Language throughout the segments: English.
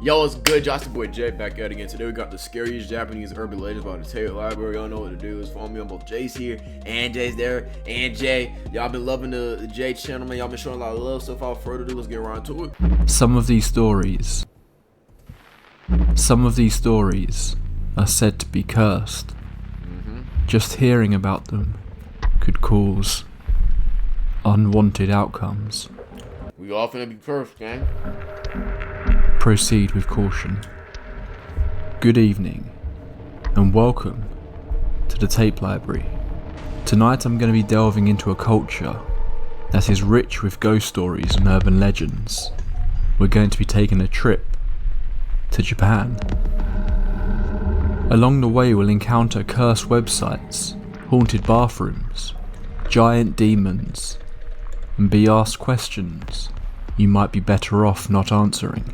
Yo, what's good? Josh, the boy Jay back at it again. Today we got the scariest Japanese urban legends by the Tape Library. Y'all know what to do. Is follow me on both Jay's here and Jay's there and Jay. Y'all been loving the Jay channel, man. Y'all been showing a lot of love. So without further ado, let's get right to it. Some of these stories are said to be cursed. Just hearing about them could cause unwanted outcomes. We all finna be cursed, gang. Proceed with caution. Good evening, and welcome to the Tape Library. Tonight I'm going to be delving into a culture that is rich with ghost stories and urban legends. We're going to be taking a trip to Japan. Along the way we'll encounter cursed websites, haunted bathrooms, giant demons, and be asked questions you might be better off not answering.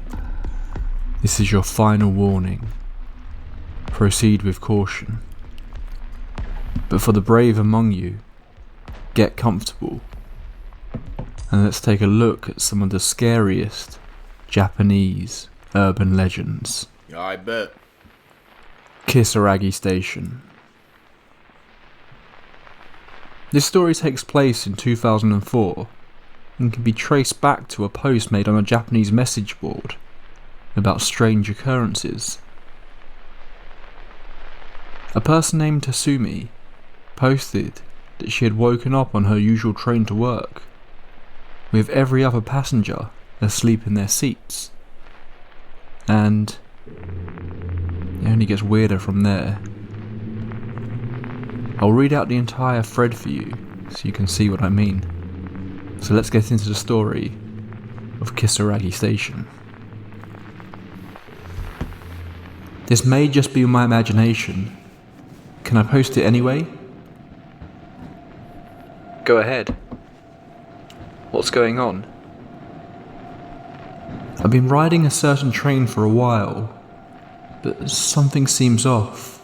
This is your final warning. Proceed with caution. But for the brave among you, get comfortable and let's take a look at some of the scariest Japanese urban legends. Yeah, I bet. Kisaragi Station. This story takes place in 2004 and can be traced back to a post made on a Japanese message board about strange occurrences. A person named Tasumi posted that she had woken up on her usual train to work, with every other passenger asleep in their seats. And it only gets weirder from there. I'll read out the entire thread for you so you can see what I mean. So let's get into the story of Kisaragi Station. This may just be my imagination. Can I post it anyway? Go ahead. What's going on? I've been riding a certain train for a while, but something seems off.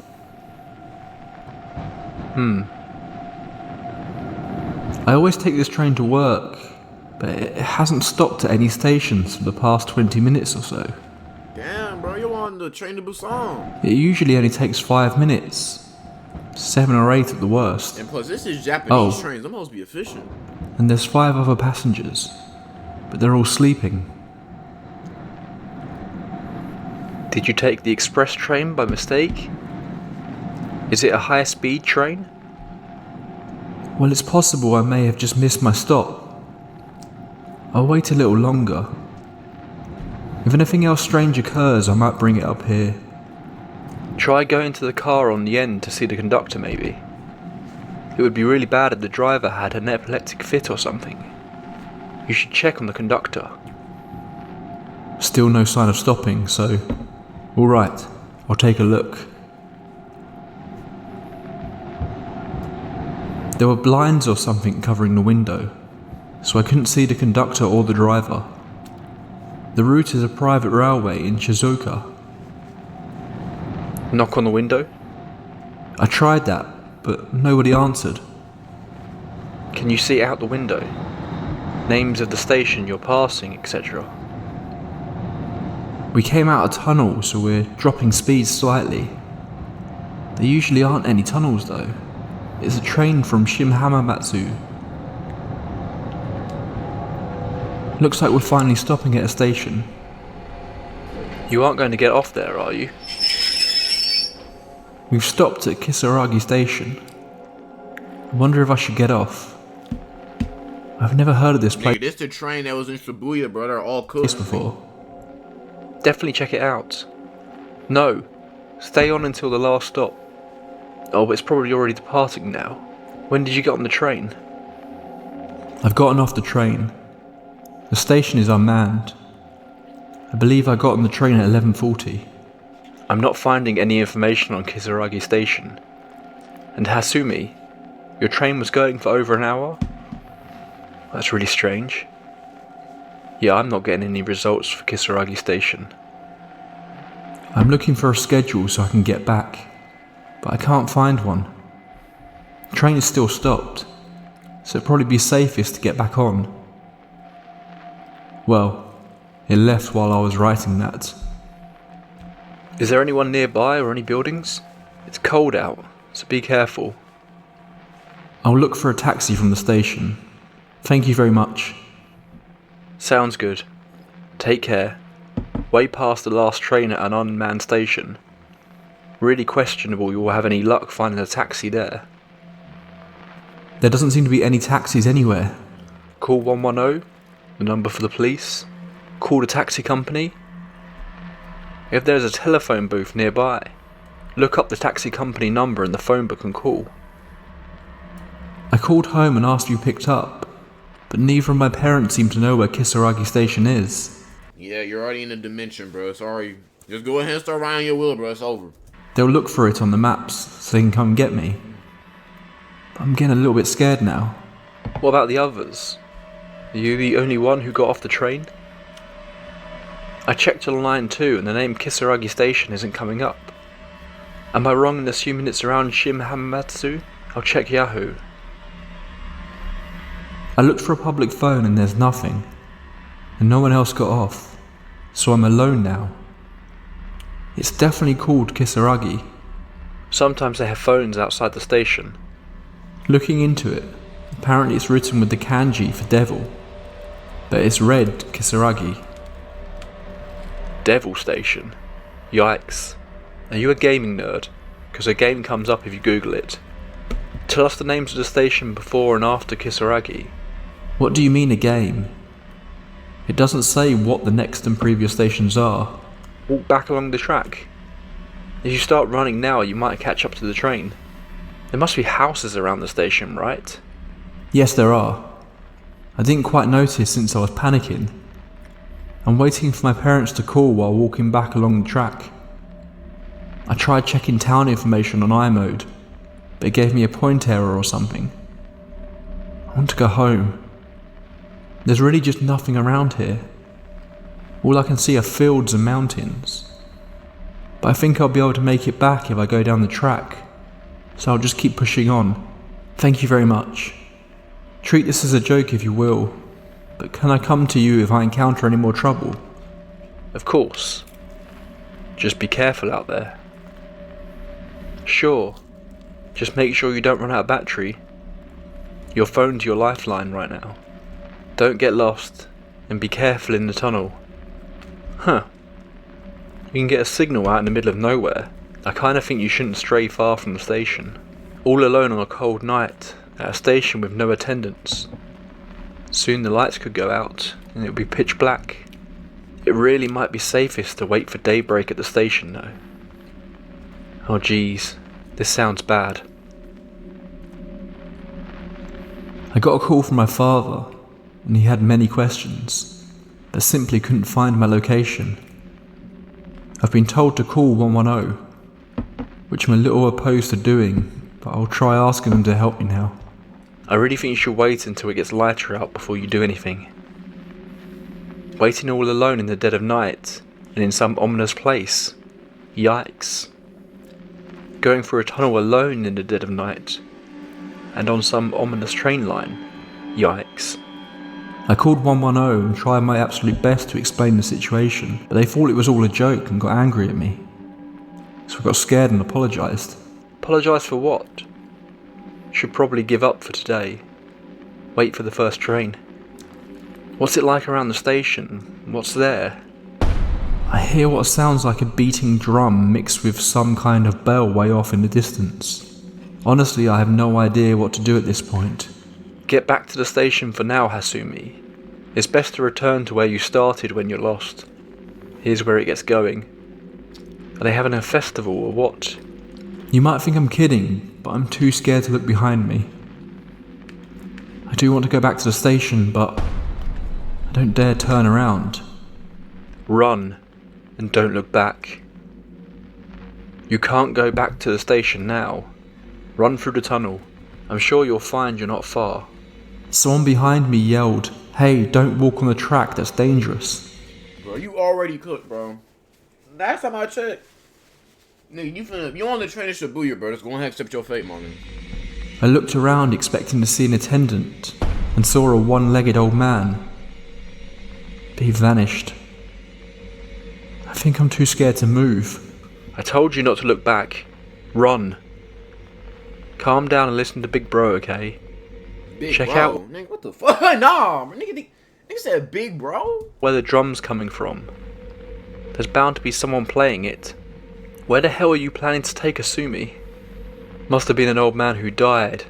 I always take this train to work, but it hasn't stopped at any stations for the past 20 minutes or so. Damn, bro, you're on the train to Busan. It usually only takes 5 minutes. 7 or 8 at the worst. And plus, this is Japanese trains. I'm supposed to be efficient. And there's 5 other passengers, but they're all sleeping. Did you take the express train by mistake? Is it a high-speed train? Well, it's possible I may have just missed my stop. I'll wait a little longer. If anything else strange occurs, I might bring it up here. Try going to the car on the end to see the conductor, maybe. It would be really bad if the driver had an epileptic fit or something. You should check on the conductor. Still no sign of stopping, so... Alright, I'll take a look. There were blinds or something covering the window, so I couldn't see the conductor or the driver. The route is a private railway in Shizuoka. Knock on the window? I tried that, but nobody answered. Can you see out the window? Names of the station you're passing, etc. We came out a tunnel, so we're dropping speed slightly. There usually aren't any tunnels though. It's a train from Shimhamamatsu. Looks like we're finally stopping at a station. You aren't going to get off there, are you? We've stopped at Kisaragi Station. I wonder if I should get off. I've never heard of this place Nigga, this the train that was in Shibuya, bro. They're all cooked before. Definitely check it out. No, stay on until the last stop. Oh, but it's probably already departing now. When did you get on the train? I've gotten off the train. The station is unmanned. I believe I got on the train at 11:40. I'm not finding any information on Kisaragi Station. And Hasumi, your train was going for over an hour? That's really strange. Yeah, I'm not getting any results for Kisaragi Station. I'm looking for a schedule so I can get back, but I can't find one. The train is still stopped, so it'd probably be safest to get back on. Well, it left while I was writing that. Is there anyone nearby or any buildings? It's cold out, so be careful. I'll look for a taxi from the station. Thank you very much. Sounds good. Take care. Way past the last train at an unmanned station. Really questionable you will have any luck finding a taxi there. There doesn't seem to be any taxis anywhere. Call 110, the number for the police. Call the taxi company. If there's a telephone booth nearby, look up the taxi company number in the phone book and call. I called home and asked if you picked up, but neither of my parents seem to know where Kisaragi Station is. Yeah, you're already in a dimension, bro. Sorry. Just go ahead and start riding your wheel, bro. It's over. They'll look for it on the maps so they can come and get me. But I'm getting a little bit scared now. What about the others? Are you the only one who got off the train? I checked online too, and the name Kisaragi Station isn't coming up. Am I wrong in assuming it's around Shim Hamamatsu? I'll check Yahoo. I looked for a public phone and there's nothing. And no one else got off. So I'm alone now. It's definitely called Kisaragi. Sometimes they have phones outside the station. Looking into it, apparently it's written with the kanji for devil. But it's read Kisaragi. Devil Station? Yikes. Are you a gaming nerd? Because a game comes up if you Google it. Tell us the names of the station before and after Kisaragi. What do you mean a game? It doesn't say what the next and previous stations are. Walk back along the track. If you start running now, you might catch up to the train. There must be houses around the station, right? Yes, there are. I didn't quite notice since I was panicking. I'm waiting for my parents to call while walking back along the track. I tried checking town information on iMode, but it gave me a point error or something. I want to go home. There's really just nothing around here. All I can see are fields and mountains. But I think I'll be able to make it back if I go down the track, so I'll just keep pushing on. Thank you very much. Treat this as a joke if you will, but can I come to you if I encounter any more trouble? Of course. Just be careful out there. Sure. Just make sure you don't run out of battery. Your phone's your lifeline right now. Don't get lost, and be careful in the tunnel. Huh. You can get a signal out in the middle of nowhere. I kinda think you shouldn't stray far from the station. All alone on a cold night, at a station with no attendants. Soon the lights could go out, and it would be pitch black. It really might be safest to wait for daybreak at the station though. Oh geez, this sounds bad. I got a call from my father, and he had many questions, but simply couldn't find my location. I've been told to call 110, which I'm a little opposed to doing, but I'll try asking them to help me now. I really think you should wait until it gets lighter out before you do anything. Waiting all alone in the dead of night, and in some ominous place. Yikes. Going through a tunnel alone in the dead of night, and on some ominous train line. Yikes. I called 110 and tried my absolute best to explain the situation, but they thought it was all a joke and got angry at me. So I got scared and apologised. Apologise for what? Should probably give up for today. Wait for the first train. What's it like around the station? What's there? I hear what sounds like a beating drum mixed with some kind of bell way off in the distance. Honestly, I have no idea what to do at this point. Get back to the station for now, Hasumi. It's best to return to where you started when you're lost. Here's where it gets going. Are they having a festival or what? You might think I'm kidding, but I'm too scared to look behind me. I do want to go back to the station, but I don't dare turn around. Run, and don't look back. You can't go back to the station now. Run through the tunnel. I'm sure you'll find you're not far. Someone behind me yelled, "Hey, don't walk on the track, that's dangerous." Bro, you already cooked, bro. Last time I checked. Nigga, you on the train to Shibuya, bro. Just go ahead and accept your fate, man. I looked around expecting to see an attendant and saw a one-legged old man. But he vanished. I think I'm too scared to move. I told you not to look back. Run. Calm down and listen to Big Bro, okay? Big Check bro. out- Nigga, what the fuck? Nah, nigga said big bro. Where the drum's coming from. There's bound to be someone playing it. Where the hell are you planning to take Asumi? Must have been an old man who died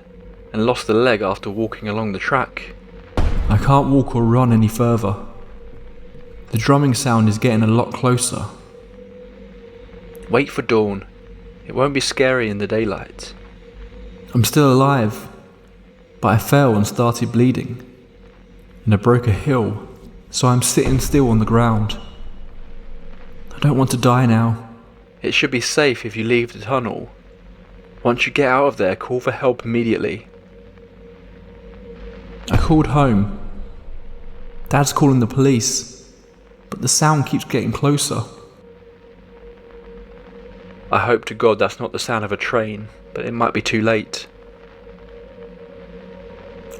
and lost a leg after walking along the track. I can't walk or run any further. The drumming sound is getting a lot closer. Wait for dawn. It won't be scary in the daylight. I'm still alive, but I fell and started bleeding. And I broke a hill, so I'm sitting still on the ground. I don't want to die now. It should be safe if you leave the tunnel. Once you get out of there, call for help immediately. I called home. Dad's calling the police, but the sound keeps getting closer. I hope to God that's not the sound of a train, but it might be too late.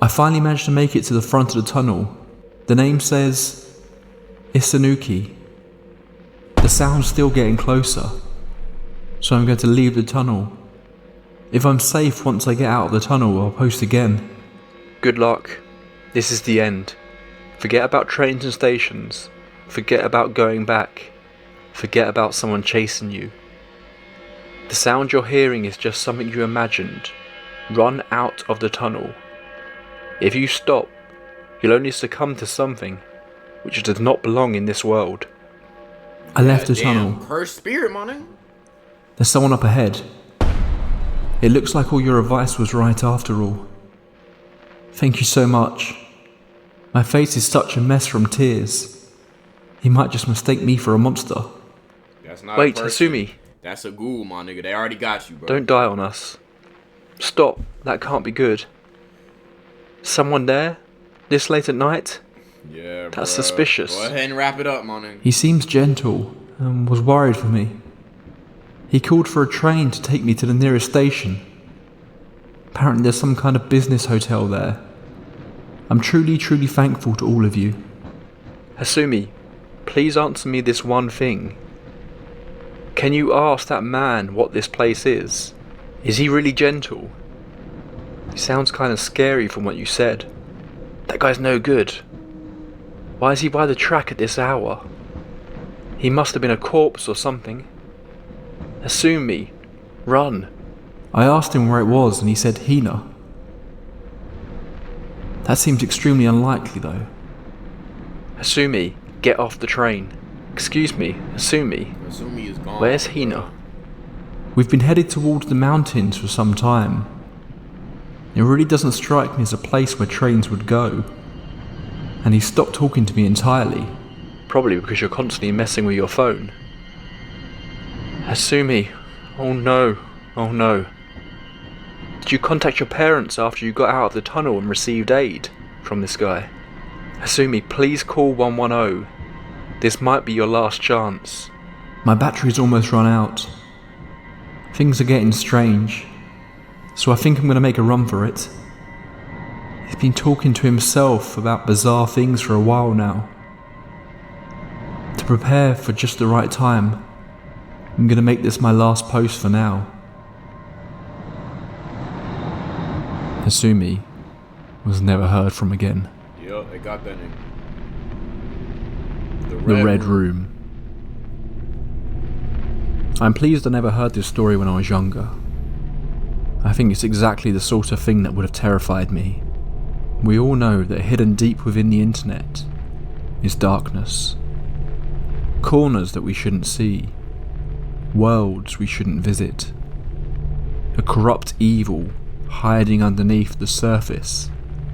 I finally managed to make it to the front of the tunnel. The name says Isanuki. The sound's still getting closer, so I'm going to leave the tunnel. If I'm safe once I get out of the tunnel, I'll post again. Good luck. This is the end. Forget about trains and stations. Forget about going back. Forget about someone chasing you. The sound you're hearing is just something you imagined. Run out of the tunnel. If you stop, you'll only succumb to something which does not belong in this world. I left the Damn, tunnel. cursed spirit, my nigga. There's someone up ahead. It looks like all your advice was right after all. Thank you so much. My face is such a mess from tears. He might just mistake me for a monster. That's not Wait, a person. Asumi, That's a ghoul, my nigga. They already got you, bro. don't die on us. Stop, that can't be good. Someone there? This late at night? Yeah, bro. That's suspicious. Go ahead and wrap it up, my nigga. He seems gentle and was worried for me. He called for a train to take me to the nearest station. Apparently there's some kind of business hotel there. I'm truly thankful to all of you. Asumi, please answer me this one thing. Can you ask that man what this place is? Is he really gentle? He sounds kind of scary from what you said. That guy's no good. Why is he by the track at this hour? He must have been a corpse or something. Asumi, run. I asked him where it was and he said Hina. That seems extremely unlikely though. Asumi, get off the train. Excuse me, Asumi, Asumi is gone. where's Hina? We've been headed towards the mountains for some time. It really doesn't strike me as a place where trains would go. And he stopped talking to me entirely. Probably because you're constantly messing with your phone. Asumi, oh no, oh no. Did you contact your parents after you got out of the tunnel and received aid from this guy? Asumi, please call 110. This might be your last chance. My battery's almost run out. Things are getting strange, so I think I'm going to make a run for it. He's been talking to himself about bizarre things for a while now. To prepare for just the right time, I'm going to make this my last post for now. Asumi was never heard from again. Yup, they got that nigga. The Red Room. I'm pleased I never heard this story when I was younger. I think it's exactly the sort of thing that would have terrified me. We all know that hidden deep within the internet is darkness. Corners that we shouldn't see. Worlds we shouldn't visit. A corrupt evil hiding underneath the surface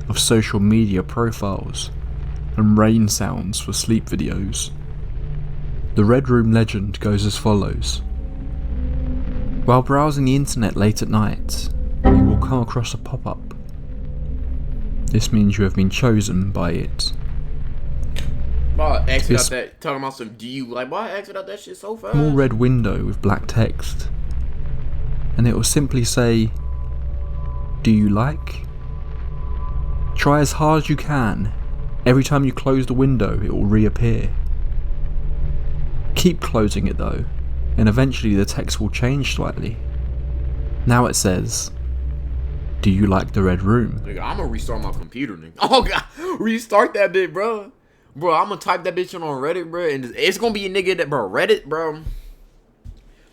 of social media profiles and rain sounds for sleep videos. The Red Room legend goes as follows. While browsing the internet late at night, you will come across a pop-up. This means you have been chosen by it. Boy, exit This- out that. Talking about some do you like? Why exit out that shit so fast? Small red window with black text. And it will simply say, "Do you like?" Try as hard as you can. Every time you close the window, it will reappear. Keep closing it though, and eventually the text will change slightly. Now it says, "Do you like the Red Room?" Nigga, I'm gonna restart my computer, nigga. Oh god, restart that bitch, bro. Bro, I'm gonna type that bitch in on Reddit, bro, and it's gonna be a nigga that, bro, Reddit, bro.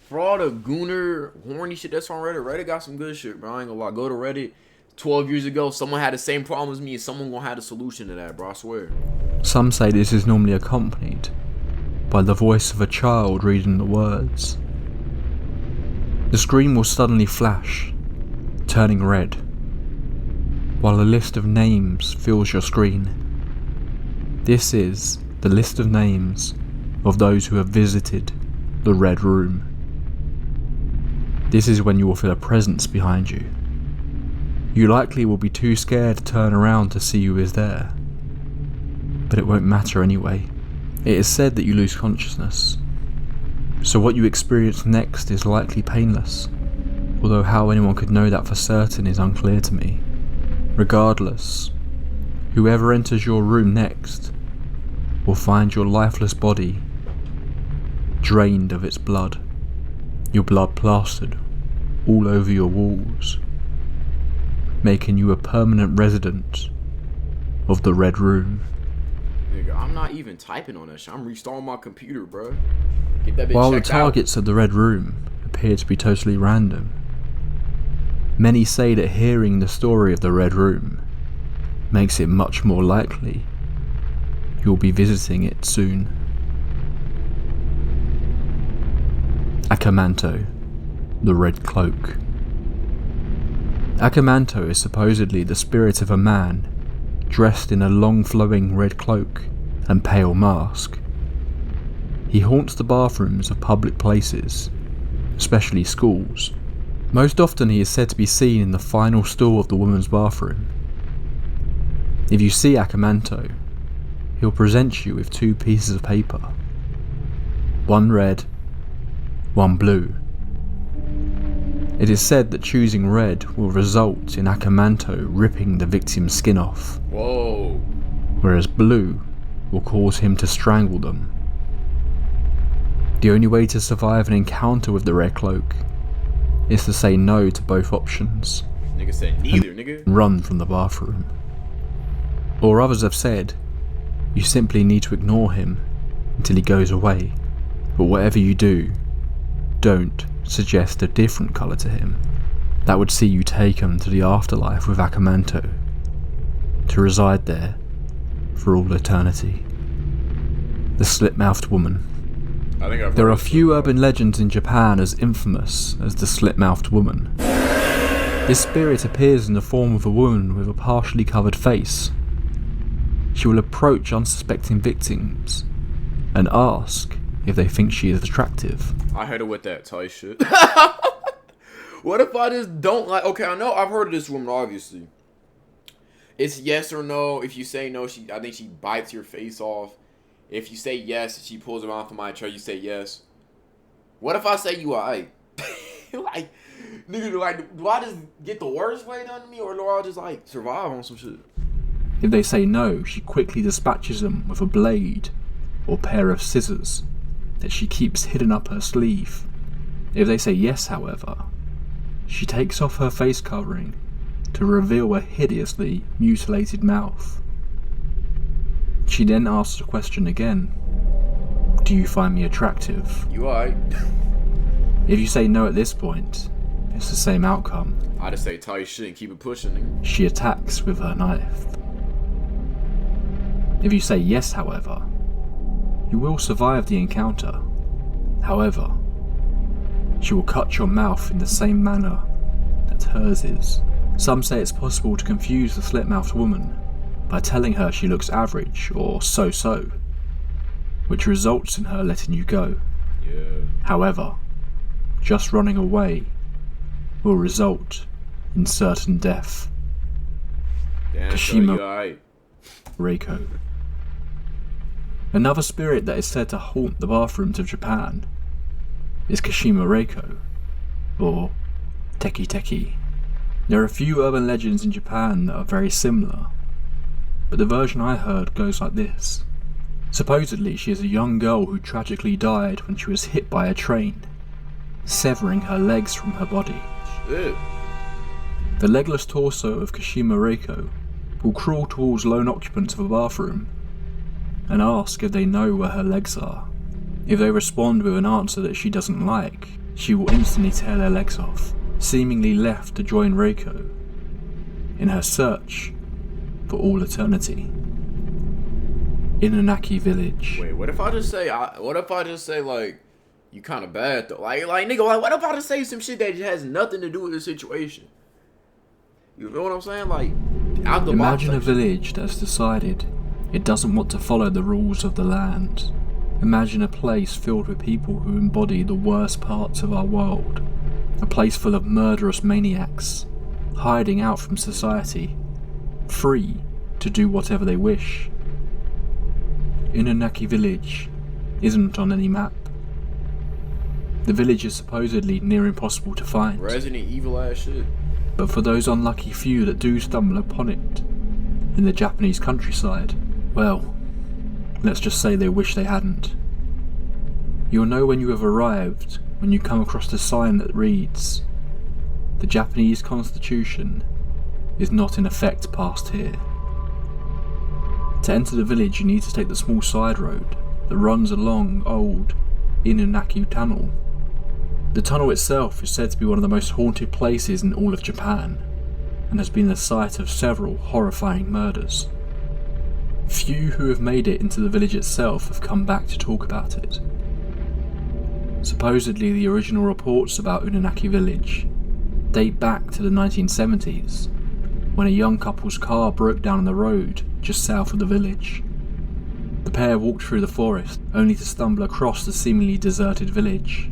For all the gooner, horny shit that's on Reddit, Reddit got some good shit, bro. I ain't gonna lie. Go to Reddit. 12 years ago, someone had the same problem as me, and someone gonna have a solution to that, bro. I swear. Some say this is normally accompanied by the voice of a child reading the words. The screen will suddenly flash, turning red, while a list of names fills your screen. This is the list of names of those who have visited the Red Room. This is when you will feel a presence behind you. You likely will be too scared to turn around to see who is there, but it won't matter anyway. It is said that you lose consciousness, so what you experience next is likely painless, although how anyone could know that for certain is unclear to me. Regardless, whoever enters your room next will find your lifeless body drained of its blood, your blood plastered all over your walls, making you a permanent resident of the Red Room. Nigga, I'm not even typing on that shit. I'm restarting my computer, bro. Get that bitch While the checked targets of the Red Room appear to be totally random, many say that hearing the story of the Red Room makes it much more likely you'll be visiting it soon. Akamanto, the Red Cloak. Akamanto is supposedly the spirit of a man dressed in a long flowing red cloak and pale mask. He haunts the bathrooms of public places, especially schools. Most often he is said to be seen in the final stall of the woman's bathroom. If you see Akamanto, he'll present you with two pieces of paper, one red, one blue. It is said that choosing red will result in Akamanto ripping the victim's skin off. Whoa. Whereas blue will cause him to strangle them. The only way to survive an encounter with the Red Cloak is to say no to both options. Nigga said neither, nigga. And run from the bathroom. Or others have said, you simply need to ignore him until he goes away. But whatever you do, don't suggest a different colour to him. That would see you taken to the afterlife with Akamanto, to reside there for all eternity. The Slit-Mouthed Woman. There are few urban legends in Japan as infamous as the Slit-Mouthed Woman. This spirit appears in the form of a woman with a partially covered face. She will approach unsuspecting victims and ask if they think she is attractive. I hit her with that tight shit. What if I just don't like... Okay, I know I've heard of this woman, obviously. It's yes or no. If you say no, I think she bites your face off. If you say yes, she pulls her mouth from my chair, you say yes. What if I say you alright? Like, nigga, do I just get the worst way done to me, or do I just, like, survive on some shit? If they say no, she quickly dispatches them with a blade or pair of scissors that she keeps hidden up her sleeve. If they say yes, however, she takes off her face covering to reveal a hideously mutilated mouth. She then asks the question again, do you find me attractive? You alright? If you say no at this point, it's the same outcome. I just say tight shit and keep it pushing, nigga. She attacks with her knife. If you say yes, however, you will survive the encounter. However, she will cut your mouth in the same manner that hers is. Some say it's possible to confuse the slit-mouthed woman by telling her she looks average or so-so, which results in her letting you go. Yeah. However, just running away will result in certain death. Damn, Kashima you alright? Reiko. Another spirit that is said to haunt the bathrooms of Japan is Kashima Reiko, or Teki Teki. There are a few urban legends in Japan that are very similar, but the version I heard goes like this. Supposedly she is a young girl who tragically died when she was hit by a train severing her legs from her body. Shit. The legless torso of Kashima Reiko will crawl towards lone occupants of a bathroom and ask if they know where her legs are. If they respond with an answer that she doesn't like, she will instantly tear their legs off, seemingly left to join Reiko in her search for all eternity. Inunaki Village. Wait, what if I just say, like, you kind of bad though? Like, nigga, like, what if I just say some shit that has nothing to do with the situation? You know what I'm saying? Like, out the box. Imagine a village that's decided it doesn't want to follow the rules of the land. Imagine a place filled with people who embody the worst parts of our world. A place full of murderous maniacs, hiding out from society, free to do whatever they wish. Inunaki Village isn't on any map. The village is supposedly near impossible to find. Resident Evil ass shit. But for those unlucky few that do stumble upon it in the Japanese countryside, well, let's just say they wish they hadn't. You'll know when you have arrived when you come across the sign that reads, "The Japanese Constitution is not in effect past here." To enter the village you need to take the small side road that runs along old Inunaki Tunnel. The tunnel itself is said to be one of the most haunted places in all of Japan, and has been the site of several horrifying murders. Few who have made it into the village itself have come back to talk about it. Supposedly the original reports about Inunaki Village date back to the 1970s, when a young couple's car broke down on the road just south of the village. The pair walked through the forest, only to stumble across the seemingly deserted village.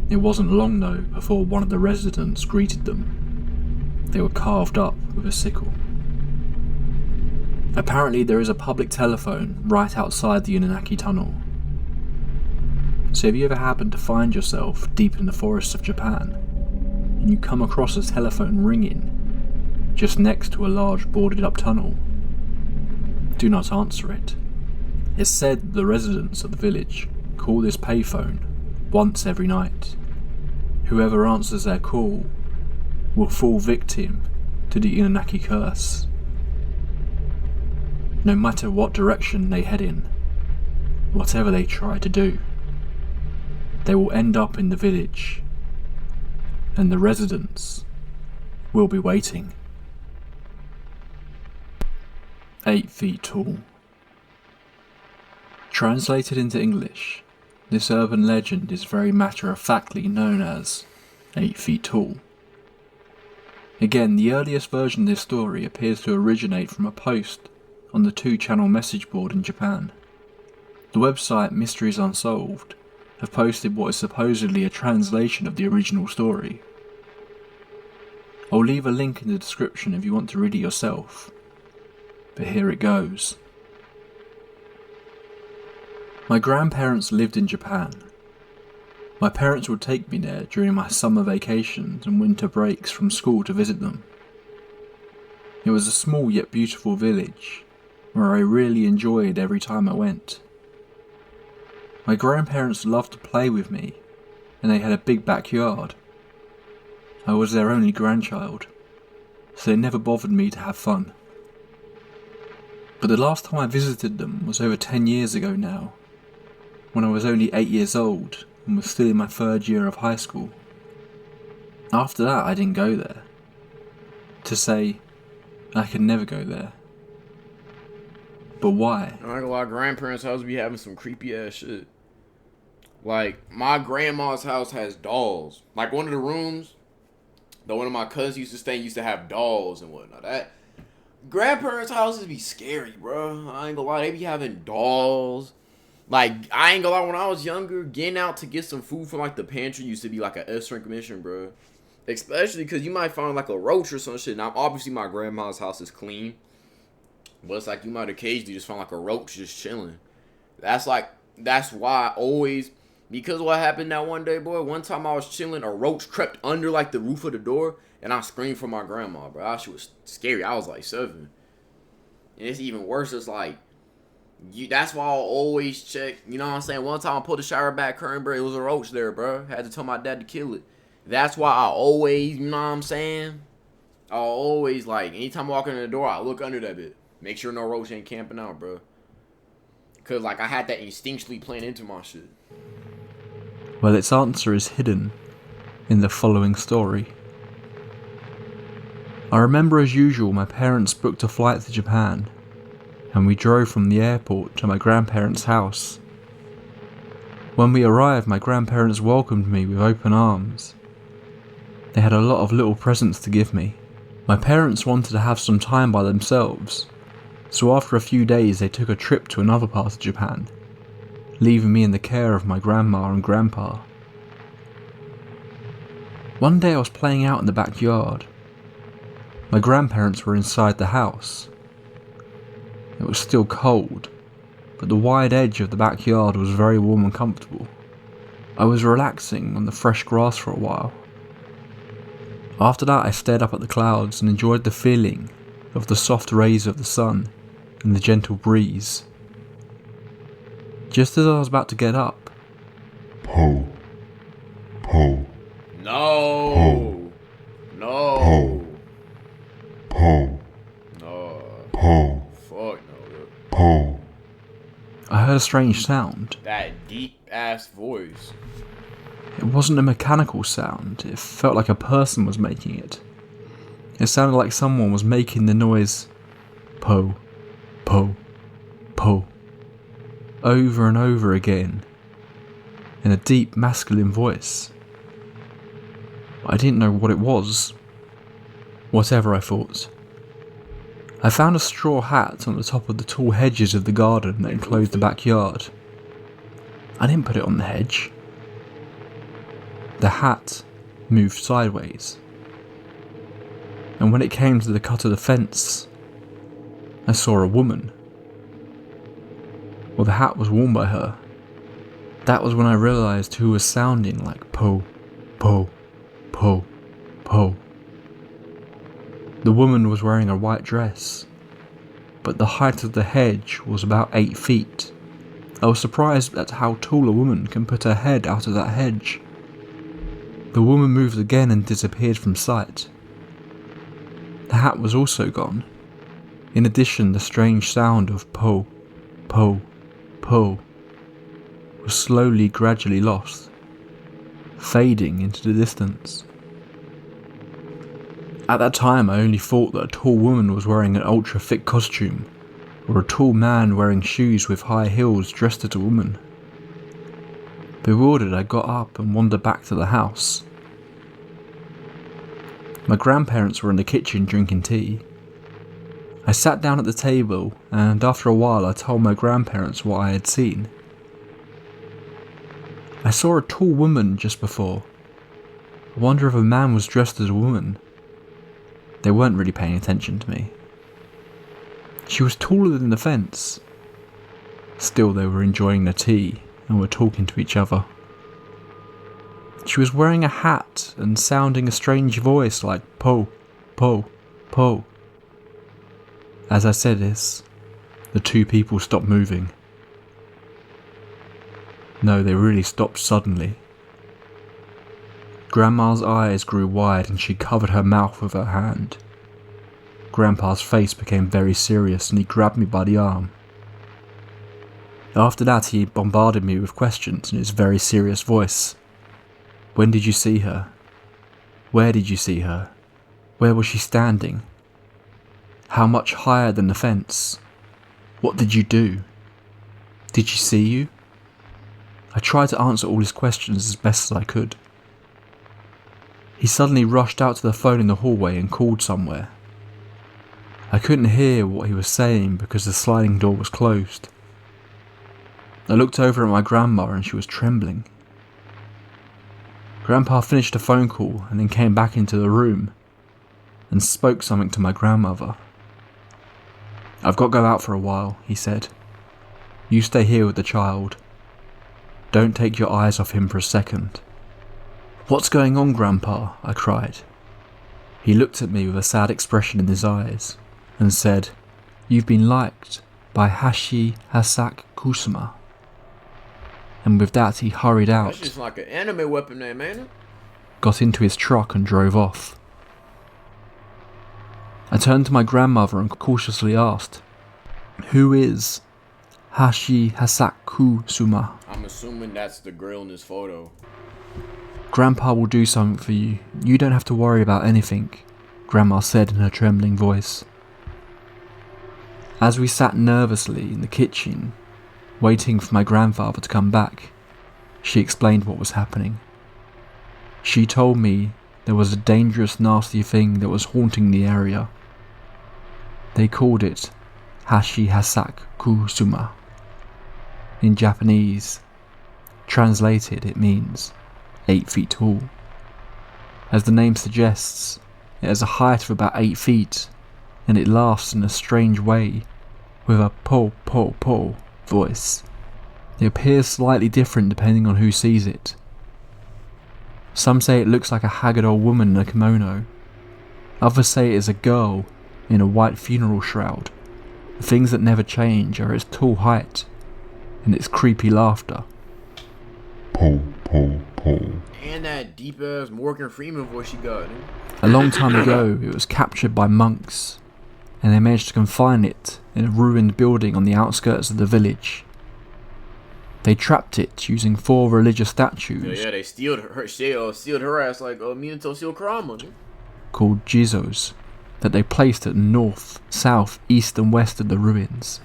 It wasn't long though before one of the residents greeted them. They were carved up with a sickle. Apparently there is a public telephone right outside the Inunaki Tunnel. So if you ever happen to find yourself deep in the forests of Japan, and you come across a telephone ringing just next to a large boarded up tunnel, do not answer it. It's said that the residents of the village call this payphone once every night. Whoever answers their call will fall victim to the Inunaki curse. No matter what direction they head in, whatever they try to do, they will end up in the village, and the residents will be waiting. 8 feet tall. Translated into English, this urban legend is very matter-of-factly known as 8 feet tall. Again, the earliest version of this story appears to originate from a post on the 2-channel message board in Japan. The website Mysteries Unsolved have posted what is supposedly a translation of the original story. I'll leave a link in the description if you want to read it yourself, but here it goes. My grandparents lived in Japan. My parents would take me there during my summer vacations and winter breaks from school to visit them. It was a small yet beautiful village, where I really enjoyed every time I went. My grandparents loved to play with me, and they had a big backyard. I was their only grandchild, so they never bothered me to have fun. But the last time I visited them was over 10 years ago now, when I was only 8 years old and was still in my 3rd year of high school. After that I didn't go there. To say, I could never go there. But why? I ain't gonna lie, grandparents' house be having some creepy ass shit. Like, my grandma's house has dolls. Like, one of the rooms that one of my cousins used to stay in used to have dolls and whatnot. That grandparents' houses be scary, bro. I ain't gonna lie, they be having dolls. Like, I ain't gonna lie, when I was younger, getting out to get some food from, like, the pantry used to be, like, a S-rank mission, bro. Especially because you might find, like, a roach or some shit. Now, obviously, my grandma's house is clean. But it's like you might occasionally just find, like, a roach just chilling. That's why I always, because of what happened that one day, boy, one time I was chilling, a roach crept under, like, the roof of the door, and I screamed for my grandma, bro. That shit was scary. I was, like, 7. And it's even worse. It's like, That's why I always check. You know what I'm saying? One time I pulled the shower back curtain, bro. It was a roach there, bro. Had to tell my dad to kill it. That's why I always, you know what I'm saying? I always, like, anytime I walk in the door, I look under that bit. Make sure no roach ain't camping out, bro. Because, like, I had that instinctually playing into my shit. Well, its answer is hidden in the following story. I remember, as usual, my parents booked a flight to Japan, and we drove from the airport to my grandparents' house. When we arrived, my grandparents welcomed me with open arms. They had a lot of little presents to give me. My parents wanted to have some time by themselves, so after a few days they took a trip to another part of Japan, leaving me in the care of my grandma and grandpa. One day I was playing out in the backyard. My grandparents were inside the house. It was still cold, but the wide edge of the backyard was very warm and comfortable. I was relaxing on the fresh grass for a while. After that, I stared up at the clouds and enjoyed the feeling of the soft rays of the sun and the gentle breeze. Just as I was about to get up, Po. Po. No. No. Po. No. Po. Fuck no. Po. I heard a strange sound. That deep ass voice. It wasn't a mechanical sound, it felt like a person was making it. It sounded like someone was making the noise po, po, po, over and over again, in a deep masculine voice. I didn't know what it was. Whatever, I thought. I found a straw hat on the top of the tall hedges of the garden that enclosed the backyard. I didn't put it on the hedge. The hat moved sideways, and when it came to the cut of the fence, I saw a woman. Well, the hat was worn by her. That was when I realised who was sounding like po, po, po, po. The woman was wearing a white dress, but the height of the hedge was about 8 feet. I was surprised at how tall a woman can put her head out of that hedge. The woman moved again and disappeared from sight. The hat was also gone. In addition, the strange sound of po, po, po was slowly, gradually lost, fading into the distance. At that time, I only thought that a tall woman was wearing an ultra-thick costume, or a tall man wearing shoes with high heels dressed as a woman. Bewildered, I got up and wandered back to the house. My grandparents were in the kitchen drinking tea. I sat down at the table, and after a while I told my grandparents what I had seen. I saw a tall woman just before. I wonder if a man was dressed as a woman. They weren't really paying attention to me. She was taller than the fence. Still, they were enjoying their tea and were talking to each other. She was wearing a hat and sounding a strange voice like po, po, po. As I said this, the two people stopped moving. No, they really stopped suddenly. Grandma's eyes grew wide and she covered her mouth with her hand. Grandpa's face became very serious and he grabbed me by the arm. After that, he bombarded me with questions in his very serious voice. When did you see her? Where did you see her? Where was she standing? How much higher than the fence? What did you do? Did she see you? I tried to answer all his questions as best as I could. He suddenly rushed out to the phone in the hallway and called somewhere. I couldn't hear what he was saying because the sliding door was closed. I looked over at my grandma and she was trembling. Grandpa finished a phone call and then came back into the room and spoke something to my grandmother. "I've got to go out for a while," he said. "You stay here with the child. Don't take your eyes off him for a second." "What's going on, Grandpa?" I cried. He looked at me with a sad expression in his eyes and said, "You've been liked. by Hashi Hasak Kusuma. And with that he hurried That's out, just like an anime weapon name, ain't it? got into his truck and drove off. I turned to my grandmother and cautiously asked, "Who is Hashi Hasak Kusuma?" I'm assuming that's the girl in this photo. "Grandpa will do something for you. You don't have to worry about anything," Grandma said in her trembling voice. As we sat nervously in the kitchen, waiting for my grandfather to come back, she explained what was happening. She told me there was a dangerous, nasty thing that was haunting the area. They called it Hashi Hasak Kusuma. In Japanese, translated, it means 8 feet tall. As the name suggests, it has a height of about 8 feet, and it laughs in a strange way with a po po po voice. It appears slightly different depending on who sees it. Some say it looks like a haggard old woman in a kimono. Others say it is a girl in a white funeral shroud. The things that never change are its tall height and its creepy laughter. Po, po, po. And that deep ass Morgan Freeman voice she got. A long time ago, it was captured by monks, and they managed to confine it in a ruined building on the outskirts of the village. They trapped it using 4 religious statues Yeah, they sealed her ass like Minato sealed Kurama. called Jizos that they placed at the north, south, east and west of the ruins,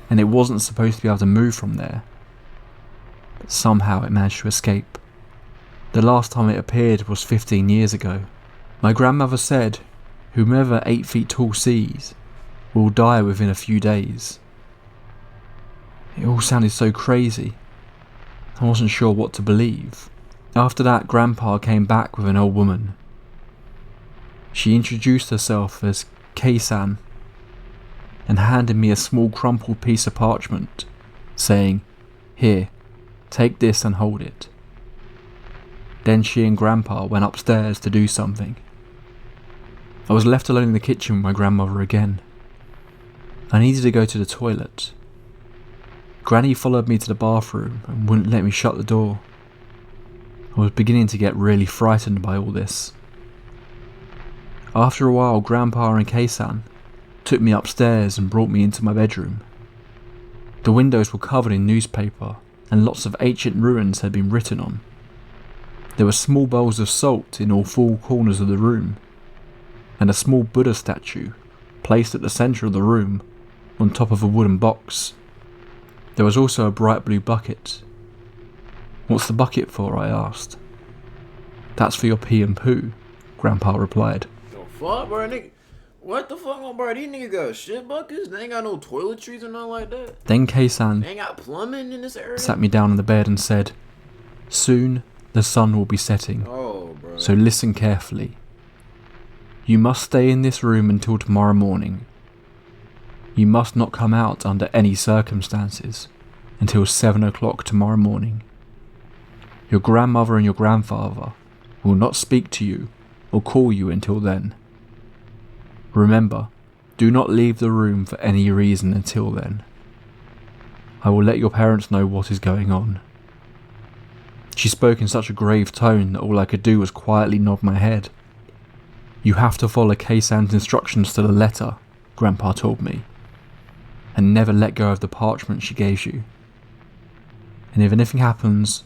and it wasn't supposed to be able to move from there. But somehow it managed to escape. The last time it appeared was 15 years ago. My grandmother said, whomever 8 feet tall sees will die within a few days. It all sounded so crazy. I wasn't sure what to believe. After that, Grandpa came back with an old woman. She introduced herself as Kei-san and handed me a small crumpled piece of parchment, saying, "Here, take this and hold it." Then she and Grandpa went upstairs to do something. I was left alone in the kitchen with my grandmother again. I needed to go to the toilet. Granny followed me to the bathroom and wouldn't let me shut the door. I was beginning to get really frightened by all this. After a while, Grandpa and Kei-san took me upstairs and brought me into my bedroom. The windows were covered in newspaper and lots of ancient ruins had been written on. There were small bowls of salt in all 4 corners of the room, and a small Buddha statue placed at the centre of the room on top of a wooden box. There was also a bright blue bucket. "What's the bucket for?" I asked. "That's for your pee and poo," Grandpa replied. The fuck, bro, nigga? What the fuck, bro? These niggas got shit buckets? They ain't got no toiletries or nothing like that. Then Kei-san They ain't got plumbing in this area. sat me down on the bed and said, "Soon the sun will be setting, Oh, bro. so listen carefully. You must stay in this room until tomorrow morning. You must not come out under any circumstances until 7 o'clock tomorrow morning. Your grandmother and your grandfather will not speak to you or call you until then. Remember, do not leave the room for any reason until then. I will let your parents know what is going on." She spoke in such a grave tone that all I could do was quietly nod my head. "You have to follow Kei-san's instructions to the letter," Grandpa told me, "and never let go of the parchment she gave you. And if anything happens,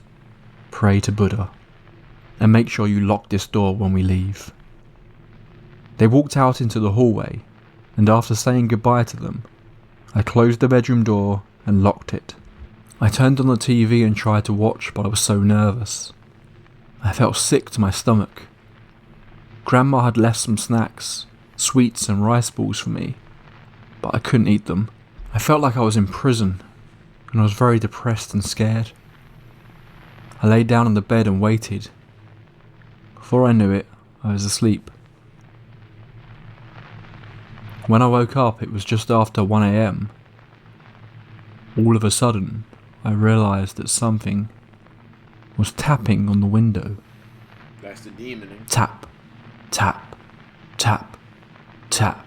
pray to Buddha, and make sure you lock this door when we leave." They walked out into the hallway, and after saying goodbye to them, I closed the bedroom door and locked it. I turned on the TV and tried to watch, but I was so nervous. I felt sick to my stomach. Grandma had left some snacks, sweets and rice balls for me, but I couldn't eat them. I felt like I was in prison, and I was very depressed and scared. I lay down on the bed and waited. Before I knew it, I was asleep. When I woke up, it was just after 1 a.m. All of a sudden, I realised that something was tapping on the window. That's the demon. Eh? Tap, tap, tap, tap,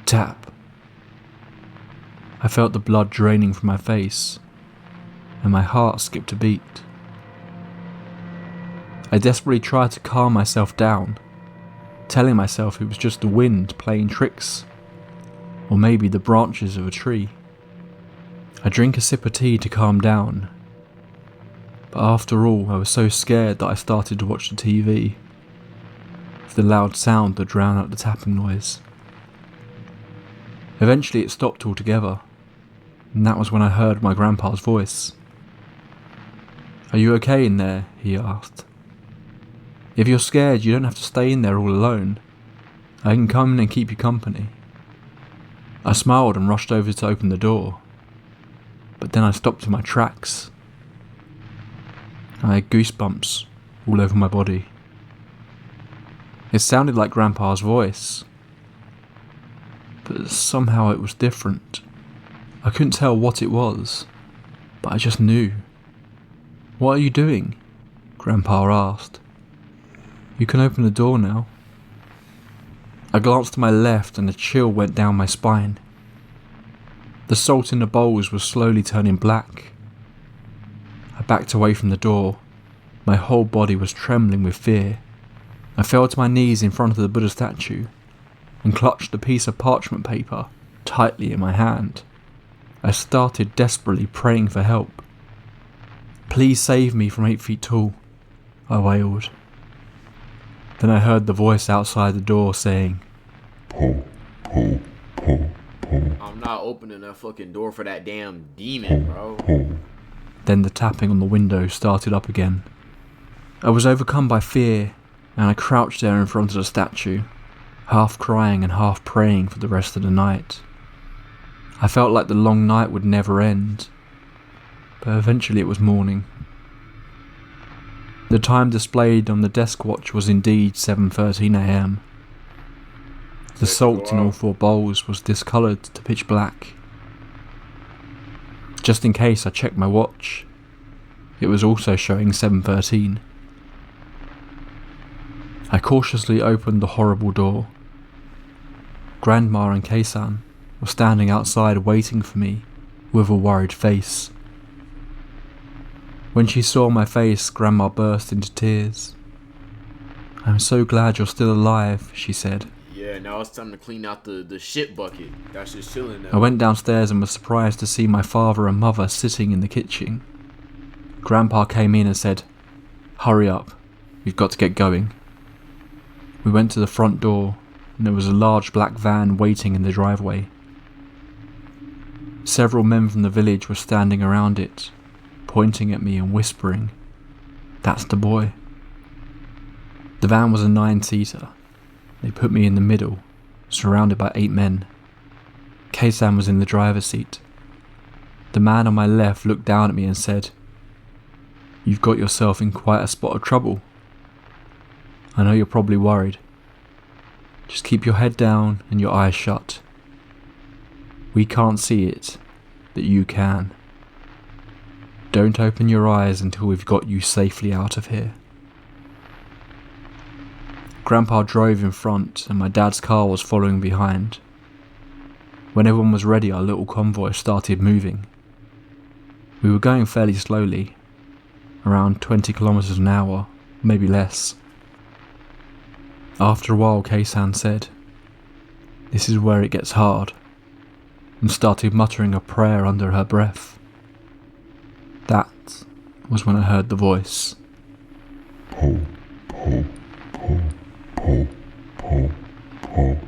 tap. I felt the blood draining from my face, and my heart skipped a beat. I desperately tried to calm myself down, telling myself it was just the wind playing tricks, or maybe the branches of a tree. I drank a sip of tea to calm down, but after all I was so scared that I started to watch the TV, with the loud sound to drown out the tapping noise. Eventually it stopped altogether, and that was when I heard my grandpa's voice. "Are you okay in there?" he asked. "If you're scared, you don't have to stay in there all alone. I can come in and keep you company." I smiled and rushed over to open the door, but then I stopped in my tracks. I had goosebumps all over my body. It sounded like Grandpa's voice, but somehow it was different. I couldn't tell what it was, but I just knew. "What are you doing?" Grandpa asked. "You can open the door now." I glanced to my left and a chill went down my spine. The salt in the bowls was slowly turning black. I backed away from the door. My whole body was trembling with fear. I fell to my knees in front of the Buddha statue and clutched a piece of parchment paper tightly in my hand. I started desperately praying for help. "Please save me from 8 feet tall," I wailed. Then I heard the voice outside the door saying, pull, pull, pull, pull, I'm not opening that fucking door for that damn demon, bro. pull. Then the tapping on the window started up again. I was overcome by fear, and I crouched there in front of the statue, half crying and half praying for the rest of the night. I felt like the long night would never end, but eventually it was morning. The time displayed on the desk watch was indeed 7:13 a.m. The salt in all 4 bowls was discoloured to pitch black. Just in case, I checked my watch. It was also showing 7:13. I cautiously opened the horrible door. Grandma and Keisan were standing outside waiting for me with a worried face. When she saw my face, Grandma burst into tears. "I'm so glad you're still alive," she said. Yeah, now it's time to clean out the shit bucket. That's just chilling now. I went downstairs and was surprised to see my father and mother sitting in the kitchen. Grandpa came in and said, "Hurry up, we've got to get going." We went to the front door and there was a large black van waiting in the driveway. Several men from the village were standing around it, pointing at me and whispering, "That's the boy." The van was a 9-seater. They put me in the middle, surrounded by 8 men. Keisan was in the driver's seat. The man on my left looked down at me and said, "You've got yourself in quite a spot of trouble. I know you're probably worried. Just keep your head down and your eyes shut. We can't see it, but you can. Don't open your eyes until we've got you safely out of here." Grandpa drove in front and my dad's car was following behind. When everyone was ready, our little convoy started moving. We were going fairly slowly, around 20 kilometers an hour, maybe less. After a while, Keisan said, "This is where it gets hard," and started muttering a prayer under her breath. That was when I heard the voice. Pull, pull, pull, pull, pull, pull.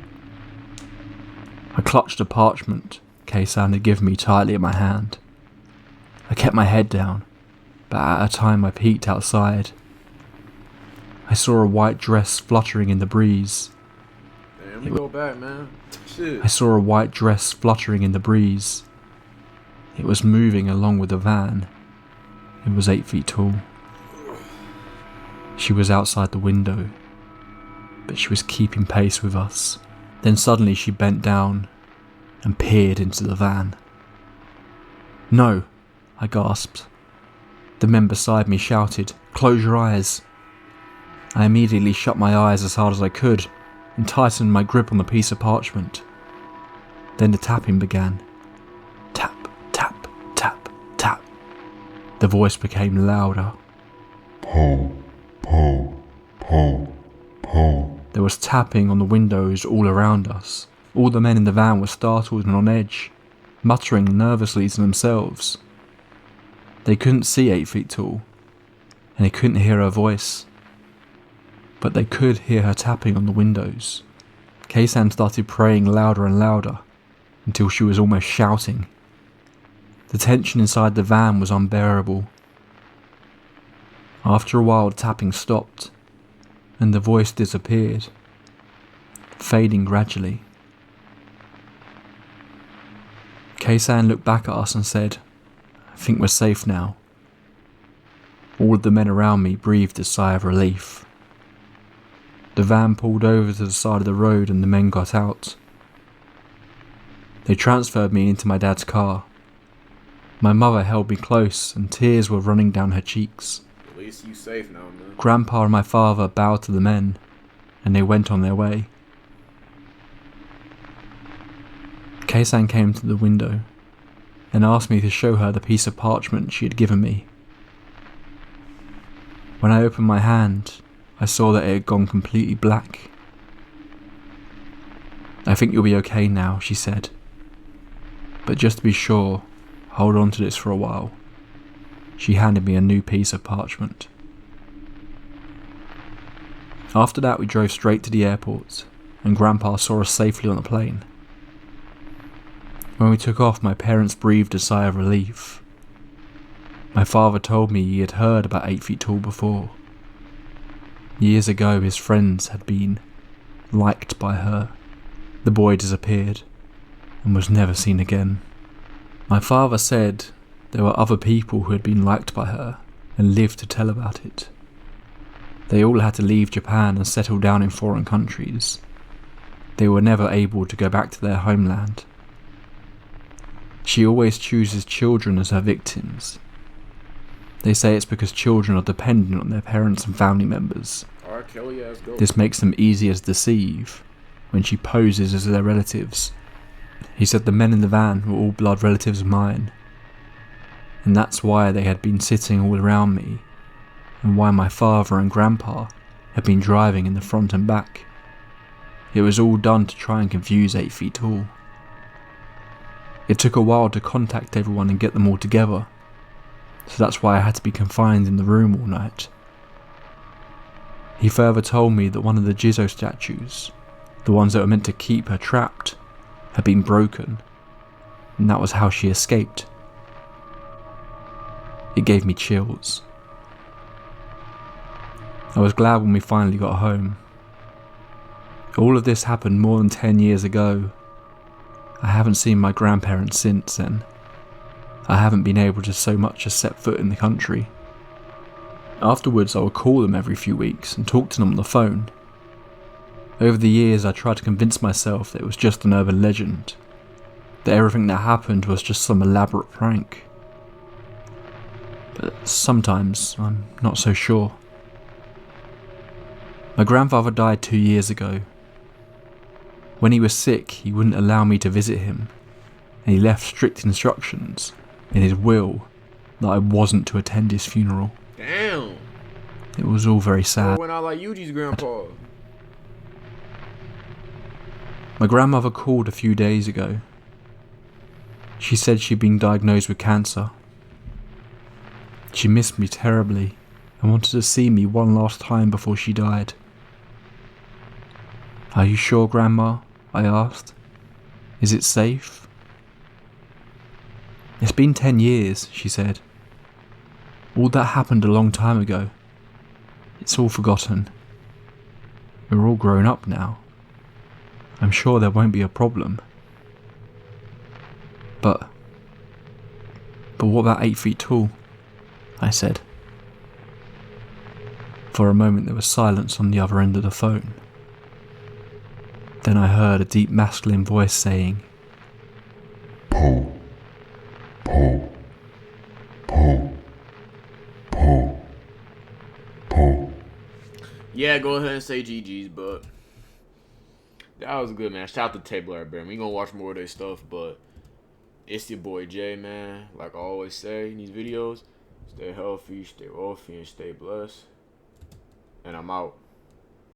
I clutched a parchment Keisan had given me tightly in my hand. I kept my head down, but at a time I peeked outside. I saw a white dress fluttering in the breeze. Man, let me go back, man. Shit. I saw a white dress fluttering in the breeze. It was moving along with the van. It was 8 feet tall. She was outside the window, but she was keeping pace with us. Then suddenly she bent down and peered into the van. "No," I gasped. The men beside me shouted, "Close your eyes." I immediately shut my eyes as hard as I could and tightened my grip on the piece of parchment. Then the tapping began. The voice became louder. Po, po, po, po. There was tapping on the windows all around us. All the men in the van were startled and on edge, muttering nervously to themselves. They couldn't see 8 feet tall, and they couldn't hear her voice, but they could hear her tapping on the windows. Kaysan started praying louder and louder, until she was almost shouting. The tension inside the van was unbearable. After a while, the tapping stopped, and the voice disappeared, fading gradually. Kaysan looked back at us and said, "I think we're safe now." All of the men around me breathed a sigh of relief. The van pulled over to the side of the road and the men got out. They transferred me into my dad's car. My mother held me close and tears were running down her cheeks. At least you safe now, man. Grandpa and my father bowed to the men, and they went on their way. Kaysan came to the window and asked me to show her the piece of parchment she had given me. When I opened my hand, I saw that it had gone completely black. "I think you'll be okay now," she said. "But just to be sure, hold on to this for a while." She handed me a new piece of parchment. After that, we drove straight to the airport, and Grandpa saw us safely on the plane. When we took off, my parents breathed a sigh of relief. My father told me he had heard about 8 feet tall before. Years ago, his friends had been liked by her. The boy disappeared and was never seen again. My father said there were other people who had been liked by her and lived to tell about it. They all had to leave Japan and settle down in foreign countries. They were never able to go back to their homeland. She always chooses children as her victims. They say it's because children are dependent on their parents and family members. Alright, Kelly, let's go. This makes them easier to deceive when she poses as their relatives. He said the men in the van were all blood relatives of mine, and that's why they had been sitting all around me, and why my father and grandpa had been driving in the front and back. It was all done to try and confuse 8 feet tall. It took a while to contact everyone and get them all together, so that's why I had to be confined in the room all night. He further told me that one of the Jizzo statues, the ones that were meant to keep her trapped, had been broken, and that was how she escaped. It gave me chills. I was glad when we finally got home. All of this happened more than 10 years ago. I haven't seen my grandparents since then. I haven't been able to so much as set foot in the country. Afterwards, I would call them every few weeks and talk to them on the phone. Over the years, I tried to convince myself that it was just an urban legend, that everything that happened was just some elaborate prank. But sometimes, I'm not so sure. My grandfather died 2 years ago. When he was sick, he wouldn't allow me to visit him, and he left strict instructions in his will that I wasn't to attend his funeral. Damn. It was all very sad. Went out like Yuji's grandpa. My grandmother called a few days ago. She said she'd been diagnosed with cancer. She missed me terribly and wanted to see me one last time before she died. "Are you sure, Grandma?" I asked. "Is it safe?" "It's been 10 years, she said. "All that happened a long time ago. It's all forgotten. We're all grown up now. I'm sure there won't be a problem. But what about 8 feet tall?" I said. For a moment there was silence on the other end of the phone. Then I heard a deep masculine voice saying, Po, po, po, po, po. Yeah, go ahead and say GG's, but that was good, man. Shout out to Table Art Bear. We gonna watch more of their stuff, but it's your boy Jay, man. Like I always say in these videos, Stay healthy, stay wealthy, and stay blessed. And I'm out.